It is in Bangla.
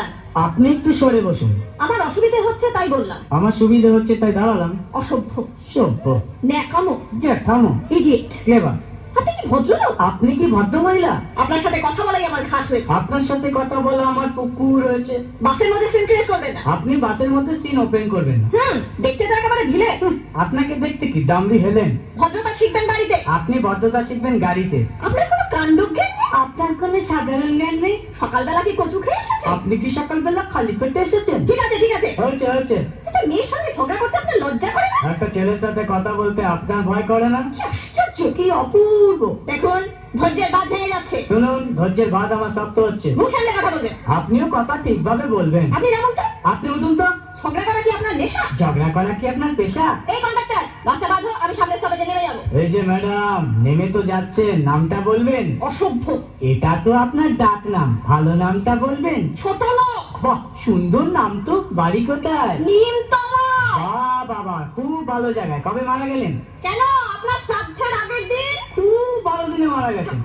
দাঁড়ান। আপনি একটু সরে বসুন। আমার অসুবিধে হচ্ছে তাই বললাম। আমার সুবিধা হচ্ছে তাই দাঁড়ালাম। অসভ্য, সভ্য, ন্যাকামো, জ্যাঠামো, ইডিয়েট। ক্লেভার। আপনি কি ভদ্রলোক? আপনি কি ভদ্র মহিলা? আপনার সাথে কথা বলাই আমার ঘাট হয়েছে। আপনার সাথে কথা বলা আমার পুকুর হয়েছে। বাসের মধ্যে সিন ক্রিয়েট করবেন না। আপনি বাসের মধ্যে সিন ওপেন করবেন না। দেখতে তো একেবারে ভিলে। আপনাকে দেখতে কি ডাম্বি হেলেন? ভদ্রতা শিখবেন বাড়িতে। আপনি ভদ্রতা শিখবেন গাড়িতে। আপনার কোনো কাণ্ডজ্ঞান নেই। আপনার কোনো সাধারণ জ্ঞান নেই। সকালবেলা কি কচু খেয়ে এসেছেন? আপনি কি সকালবেলা খালি পেটে এসেছেন? ঠিক আছে ঠিক আছে, হয়েছে হয়েছে। একটা মেয়ের সঙ্গে ঝগড়া করতে আপনার লজ্জা করে না? একটা ছেলের সাথে কথা বলতে আপনার ভয় করে না? কি আশ্চর্য, কি অপূর্ব। দেখুন, ধৈর্যের বাঁধ ভেঙে যাচ্ছে। শুনুন, ধৈর্যের বাদ আমার শক্ত হচ্ছে। মুখ সামনে কথা বলবেন। আপনিও কথা ঠিকভাবে বলবেন। আপনি যেমন তো। আপনি উঠুন তো। ঝগড়া করা কি আপনার নেশা? ঝগড়া করা কি আপনার পেশা? এই কন্ডাক্টর, রাস্তা বাঁধো, আমি সামনের স্টপেজে নেমে যাবো। এই যে ম্যাডাম, নেমে তো যাচ্ছেন, নামটা বলবেন? অসভ্য, এটা তো আপনার ডাক নাম, ভালো নামটা বলবেন? ছোট লোক। বাহ, সুন্দর নাম তো। বাড়ি কোথায়? নিমতলা। বাহ বাবা, খুব ভালো জায়গায়। কবে মারা গেলেন? কেন, আপনার শ্রাদ্ধের আগের দিন। খুব ভালো দিনে মারা গেছেন।